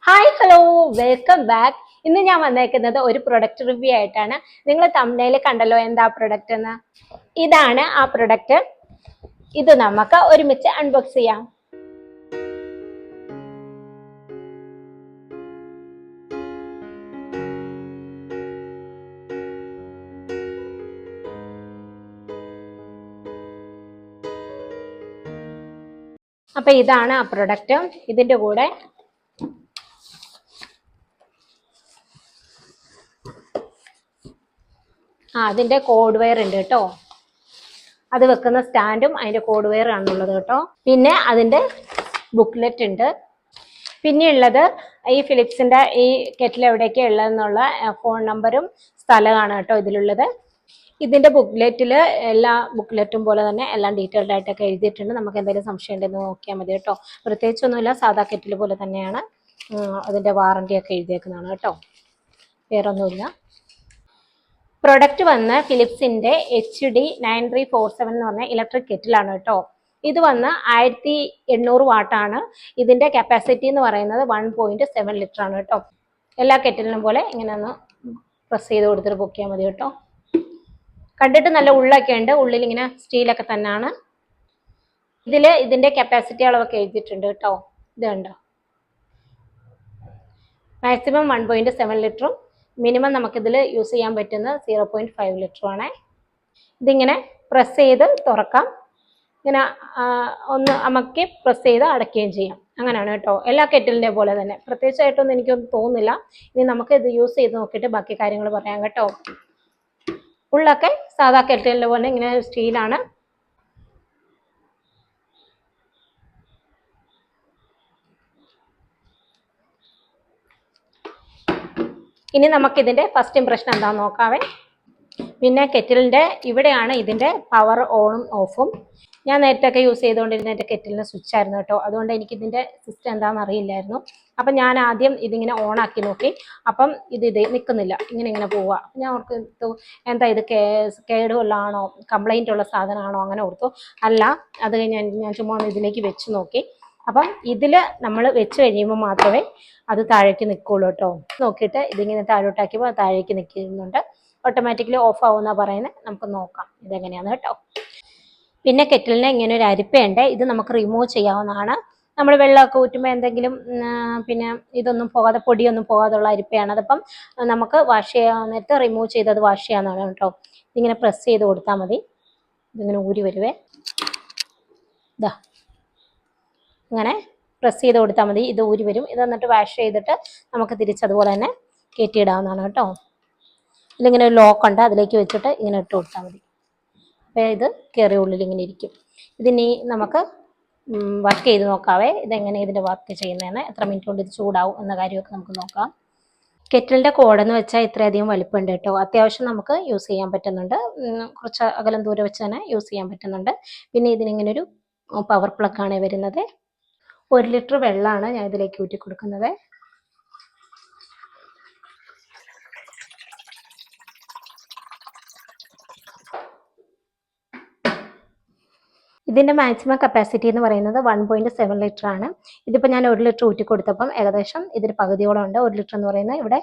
Hi hello welcome back. ഇന്ന് ഞാൻ വന്നേക്കുന്നത് ഒരു പ്രൊഡക്റ്റ് റിവ്യൂ ആയിട്ടാണ്. നിങ്ങൾ തംബ്നെയിൽ കണ്ടല്ലോ എന്താ പ്രൊഡക്റ്റ് എന്ന്. ഇതാണ് ആ പ്രൊഡക്റ്റ്. ഇത് നമുക്ക് ഒരുമിച്ച് അൺബോക്സ് ചെയ്യാം. അപ്പൊ ഇതാണ് ആ പ്രൊഡക്റ്റ്. ഇതിന്റെ കൂടെ അതിന്റെ കോഡ് വെയർ ഉണ്ട് കേട്ടോ. അത് വെക്കുന്ന സ്റ്റാൻഡും അതിന്റെ കോഡ് വെയർ ആണുള്ളത് കേട്ടോ. പിന്നെ അതിന്റെ ബുക്ക്ലെറ്റ് ഉണ്ട്. പിന്നെ ഉള്ളത് ഈ ഫിലിപ്സിന്റെ ഈ കെറ്റിൽ എവിടേക്കാണ് ഉള്ളതെന്നുള്ള ഫോൺ നമ്പറും സ്ഥലമാണ് കേട്ടോ ഇതിലുള്ളത്. ഇതിന്റെ ബുക്ക്ലെറ്റിൽ എല്ലാ ബുക്ക്ലെറ്റും പോലെ തന്നെ എല്ലാം ഡീറ്റെയിൽഡ് ആയിട്ടൊക്കെ എഴുതിയിട്ടുണ്ട്. നമുക്ക് എന്തെങ്കിലും സംശയം ഉണ്ടെന്ന് നോക്കിയാൽ മതി കേട്ടോ. പ്രത്യേകിച്ചൊന്നുമില്ല, സാധാ കെറ്റിൽ പോലെ തന്നെയാണ്. അതിന്റെ വാറണ്ടി ഒക്കെ എഴുതിയേക്കുന്നതാണ് കേട്ടോ, വേറൊന്നുമില്ല. പ്രൊഡക്റ്റ് വന്ന് ഫിലിപ്സിന്റെ HD9347 എന്ന് പറഞ്ഞ ഇലക്ട്രിക് കെറ്റിലാണ് കേട്ടോ. ഇത് വന്ന് 1800 വാട്ടാണ്. ഇതിന്റെ കപ്പാസിറ്റി എന്ന് പറയുന്നത് 1.7 ലിറ്റർ ആണ് കേട്ടോ. എല്ലാ കെറ്റിലിനും പോലെ ഇങ്ങനെ ഒന്ന് പ്രസ് ചെയ്ത് കൊടുത്തിട്ട് പൊക്കിയാൽ മതി കേട്ടോ. കണ്ടിട്ട് നല്ല ഉള്ളൊക്കെ ഉണ്ട്, ഉള്ളിൽ ഇങ്ങനെ സ്റ്റീലൊക്കെ തന്നെയാണ്. ഇതിന്റെ കപ്പാസിറ്റി അളവൊക്കെ എഴുതിയിട്ടുണ്ട് കേട്ടോ. ഇത് കണ്ടോ, മാക്സിമം 1.7 ലിറ്ററും മിനിമം നമുക്കിതിൽ യൂസ് ചെയ്യാൻ പറ്റുന്ന 0.5 ലിറ്ററുമാണ്. ഇതിങ്ങനെ പ്രസ് ചെയ്ത് തുറക്കാം, ഇങ്ങനെ ഒന്ന് അമക്കി പ്രസ് ചെയ്ത് അടയ്ക്കുകയും ചെയ്യാം. അങ്ങനെയാണ് കേട്ടോ, എല്ലാ കെറ്റിലിൻ്റെ പോലെ തന്നെ. പ്രത്യേകിച്ചായിട്ടൊന്നും എനിക്കൊന്നും തോന്നുന്നില്ല. ഇനി നമുക്ക് ഇത് യൂസ് ചെയ്ത് നോക്കിയിട്ട് ബാക്കി കാര്യങ്ങൾ പറയാം കേട്ടോ. ഉള്ളൊക്കെ സാധാ കെറ്റിലിൻ്റെ പോലെ ഇങ്ങനെ സ്റ്റീലാണ്. ഇനി നമുക്കിതിൻ്റെ ഫസ്റ്റ് ഇംപ്രഷൻ എന്താണെന്ന് നോക്കാവേ. പിന്നെ കെറ്റിലിൻ്റെ ഇവിടെയാണ് ഇതിൻ്റെ പവർ ഓണും ഓഫും. ഞാൻ നേരത്തെ യൂസ് ചെയ്തുകൊണ്ടിരുന്ന എൻ്റെ കെറ്റിലിൻ്റെ സ്വിച്ച് ആയിരുന്നു കേട്ടോ. അതുകൊണ്ട് എനിക്കിതിൻ്റെ സിസ്റ്റം എന്താണെന്ന് അറിയില്ലായിരുന്നു. അപ്പം ഞാൻ ആദ്യം ഇതിങ്ങനെ ഓണാക്കി നോക്കി. അപ്പം ഇത് നിൽക്കുന്നില്ല, ഇങ്ങനെ പോവുക. ഞാൻ ഓർത്തു എന്താ ഇത് കേടുവല്ലാണോ, കംപ്ലൈൻ്റ് ഉള്ള സാധനമാണോ അങ്ങനെ ഓർത്തു. അല്ല, അത് കഴിഞ്ഞ് ഞാൻ ചുമ്മാ ഇതിലേക്ക് വെച്ച് നോക്കി. അപ്പം ഇതിൽ നമ്മൾ വെച്ച് കഴിയുമ്പോൾ മാത്രമേ അത് താഴേക്ക് നിൽക്കുള്ളൂ കേട്ടോ. നോക്കിയിട്ട് ഇതിങ്ങനെ താഴോട്ടാക്കിയപ്പോൾ താഴേക്ക് നിൽക്കുന്നുണ്ട്. ഓട്ടോമാറ്റിക്കലി ഓഫ് ആവുമെന്നാണ് പറയുന്നത്. നമുക്ക് നോക്കാം ഇതെങ്ങനെയാണെന്ന് കേട്ടോ. പിന്നെ കെറ്റിലിന് ഇങ്ങനെ ഒരു അരിപ്പയുണ്ട്. ഇത് നമുക്ക് റിമൂവ് ചെയ്യാവുന്നതാണ്. നമ്മൾ വെള്ളമൊക്കെ ഊറ്റുമ്പോൾ എന്തെങ്കിലും പിന്നെ ഇതൊന്നും പോകാതെ, പൊടിയൊന്നും പോകാതുള്ള അരിപ്പയാണ്. അതിപ്പം നമുക്ക് വാഷ് ചെയ്യാൻ നേരത്തെ റിമൂവ് ചെയ്തത് വാഷ് ചെയ്യാവുന്നതാണ് കേട്ടോ. ഇതിങ്ങനെ പ്രസ് ചെയ്ത് കൊടുത്താൽ മതി. ഇതിങ്ങനെ ഊരി വരുവേ. ഇതാ ഇങ്ങനെ പ്രസ് ചെയ്ത് കൊടുത്താൽ മതി, ഇത് ഊരി വരും. ഇത് എന്നിട്ട് വാഷ് ചെയ്തിട്ട് നമുക്ക് തിരിച്ചതുപോലെ തന്നെ കയറ്റിയിടാവുന്നതാണ് കേട്ടോ. ഇതിലിങ്ങനെ ഒരു ലോക്ക് ഉണ്ട്, അതിലേക്ക് വെച്ചിട്ട് ഇങ്ങനെ ഇട്ട് കൊടുത്താൽ മതി. അപ്പോൾ ഇത് കയറി ഉള്ളിൽ ഇങ്ങനെ ഇരിക്കും. ഇതിനി നമുക്ക് വർക്ക് ചെയ്ത് നോക്കാവേ, ഇതെങ്ങനെ ഇതിൻ്റെ വർക്ക് ചെയ്യുന്നതെന്ന്, എത്ര മിനിറ്റ് കൊണ്ട് ഇത് ചൂടാവും എന്ന കാര്യമൊക്കെ നമുക്ക് നോക്കാം. കെറ്റിലിൻ്റെ കോഡെന്ന് വെച്ചാൽ ഇത്രയധികം വലിപ്പമുണ്ട് കേട്ടോ. അത്യാവശ്യം നമുക്ക് യൂസ് ചെയ്യാൻ പറ്റുന്നുണ്ട്. കുറച്ച് അകലം ദൂരെ വെച്ച് തന്നെ യൂസ് ചെയ്യാൻ പറ്റുന്നുണ്ട്. പിന്നെ ഇതിനിങ്ങനെ ഒരു പവർ പ്ലഗാണ് വരുന്നത്. 1 ലിറ്റർ വെള്ളമാണ് ഞാൻ ഇതിലേക്ക് ഊറ്റി കൊടുക്കുന്നത്. ഇതിൻ്റെ മാക്സിമം കപ്പാസിറ്റി എന്ന് പറയുന്നത് 1.7 ലിറ്റർ ആണ്. ഇതിപ്പോൾ ഞാൻ 1 ലിറ്റർ ഊറ്റി കൊടുത്തപ്പം ഏകദേശം ഇതിന് പകുതിയോളം ഉണ്ട്. 1 ലിറ്റർ എന്ന് പറയുന്നത് ഇവിടെ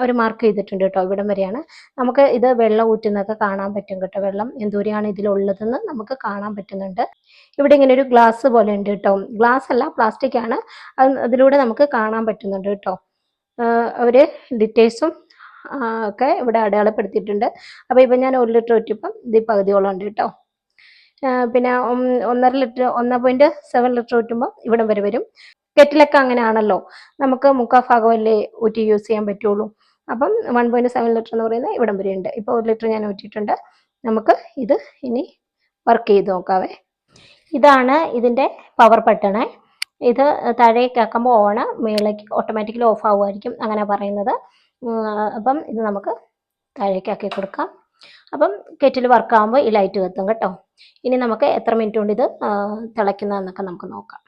ഒരു മാർക്ക് ചെയ്തിട്ടുണ്ട് കേട്ടോ, ഇവിടം വരെയാണ്. നമുക്ക് ഇത് വെള്ളം ഊറ്റുന്നതൊക്കെ കാണാൻ പറ്റും കേട്ടോ. വെള്ളം എന്തോരെയാണ് ഇതിലുള്ളതെന്ന് നമുക്ക് കാണാൻ പറ്റുന്നുണ്ട്. ഇവിടെ ഇങ്ങനെ ഒരു ഗ്ലാസ് പോലെ ഉണ്ട് കേട്ടോ. ഗ്ലാസ് അല്ല, പ്ലാസ്റ്റിക് ആണ്. അതിലൂടെ നമുക്ക് കാണാൻ പറ്റുന്നുണ്ട് കേട്ടോ. ഒരു ഡീറ്റെയിൽസും ഒക്കെ ഇവിടെ അടയാളപ്പെടുത്തിയിട്ടുണ്ട്. അപ്പോൾ ഇപ്പം ഞാൻ 1 ലിറ്റർ ഊറ്റിയപ്പം ഇത് പകുതിയോളം ഉണ്ട് കേട്ടോ. പിന്നെ 1.5 ലിറ്റർ 1.7 ലിറ്റർ ഊറ്റുമ്പോൾ ഇവിടം വരെ വരും. കെറ്റിലൊക്കെ അങ്ങനെയാണല്ലോ, നമുക്ക് മുക്കാൽ ഭാഗമല്ലേ ഊറ്റി യൂസ് ചെയ്യാൻ പറ്റുള്ളൂ. അപ്പം 1.7 ലിറ്റർ എന്ന് പറയുന്നത് ഇവിടം വരെ ഉണ്ട്. ഇപ്പോൾ 1 ലിറ്റർ ഞാൻ ഊറ്റിയിട്ടുണ്ട്. നമുക്ക് ഇത് ഇനി വർക്ക് ചെയ്ത് നോക്കാവേ. ഇതാണ് ഇതിൻ്റെ പവർ ബട്ടണ്. ഇത് താഴേക്ക് ആക്കുമ്പോൾ ഓണ്, മേലേക്ക് ഓട്ടോമാറ്റിക്കലി ഓഫ് ആവുമായിരിക്കും, അങ്ങനെ പറയുന്നത്. അപ്പം ഇത് നമുക്ക് താഴേക്കാക്കി കൊടുക്കാം. അപ്പം കെറ്റിൽ വർക്ക് ആകുമ്പോൾ ഈ ലൈറ്റ് കത്തും കേട്ടോ. ഇനി നമുക്ക് എത്ര മിനിറ്റ് കൊണ്ട് ഇത് തിളയ്ക്കുന്നതെന്നൊക്കെ നമുക്ക് നോക്കാം.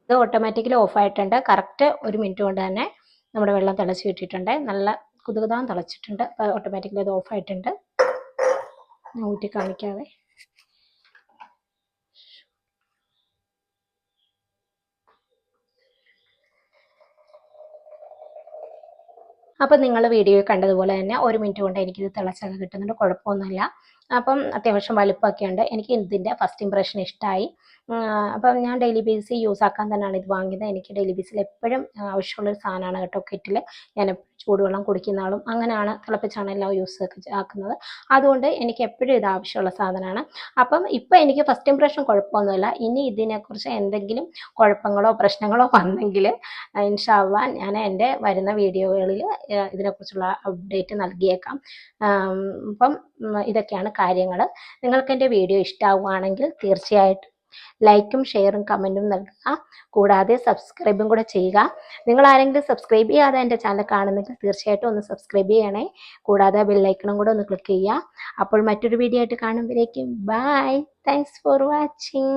ഇത് ഓട്ടോമാറ്റിക്കലി ഓഫ് ആയിട്ടുണ്ട്. കറക്റ്റ് 1 മിനിറ്റ് കൊണ്ട് തന്നെ നമ്മുടെ വെള്ളം തിളച്ച് കിട്ടിയിട്ടുണ്ട്. നല്ല കുതുകുതാൻ തിളച്ചിട്ടുണ്ട്. ഓട്ടോമാറ്റിക്കലി അത് ഓഫായിട്ടുണ്ട്. ഞാൻ ഊറ്റി കാണിക്കാവേ. അപ്പം നിങ്ങൾ വീഡിയോ കണ്ടതുപോലെ തന്നെ 1 മിനിറ്റ് കൊണ്ട് എനിക്കിത് തിളച്ചൊക്കെ കിട്ടുന്നുണ്ട്, കുഴപ്പമൊന്നുമില്ല. അപ്പം അത്യാവശ്യം വലുപ്പമൊക്കെ ഉണ്ട്. എനിക്ക് ഇതിൻ്റെ ഫസ്റ്റ് ഇംപ്രഷൻ ഇഷ്ടമായി. അപ്പം ഞാൻ ഡെയിലി ബേസിൽ യൂസ് ആക്കാൻ തന്നെയാണ് ഇത് വാങ്ങിയത്. എനിക്ക് ഡെയിലി ബേസിൽ എപ്പോഴും ആവശ്യമുള്ളൊരു സാധനമാണ് കേട്ടോ കെറ്റിൽ. ഞാൻ എപ്പോഴും ചൂടുവെള്ളം കുടിക്കുന്ന ആളും അങ്ങനെയാണ്, തിളപ്പിച്ചാണ് എല്ലാം യൂസ് ആക്കുന്നത്. അതുകൊണ്ട് എനിക്ക് എപ്പോഴും ഇത് ആവശ്യമുള്ള സാധനമാണ്. അപ്പം ഇപ്പം എനിക്ക് ഫസ്റ്റ് ഇംപ്രഷൻ കുഴപ്പമൊന്നുമില്ല. ഇനി ഇതിനെക്കുറിച്ച് എന്തെങ്കിലും കുഴപ്പങ്ങളോ പ്രശ്നങ്ങളോ വന്നെങ്കിൽ ഇൻഷാ അള്ളാ ഞാൻ എൻ്റെ വരുന്ന വീഡിയോകളിൽ ഇതിനെക്കുറിച്ചുള്ള അപ്ഡേറ്റ് നൽകിയേക്കാം. അപ്പം ഇതൊക്കെയാണ് കാര്യങ്ങൾ. നിങ്ങൾക്ക് എൻ്റെ വീഡിയോ ഇഷ്ടമാവുകയാണെങ്കിൽ തീർച്ചയായിട്ടും ലൈക്കും ഷെയറും കമൻറ്റും നൽകുക. കൂടാതെ സബ്സ്ക്രൈബും കൂടെ ചെയ്യുക. നിങ്ങൾ ആരെങ്കിലും സബ്സ്ക്രൈബ് ചെയ്യാതെ എൻ്റെ ചാനൽ കാണുന്നെങ്കിൽ തീർച്ചയായിട്ടും ഒന്ന് സബ്സ്ക്രൈബ് ചെയ്യണേ. കൂടാതെ ബെല്ലൈക്കണും കൂടെ ഒന്ന് ക്ലിക്ക് ചെയ്യുക. അപ്പോൾ മറ്റൊരു വീഡിയോ ആയിട്ട് കാണുമ്പോഴേക്കും ബൈ. Thanks for watching.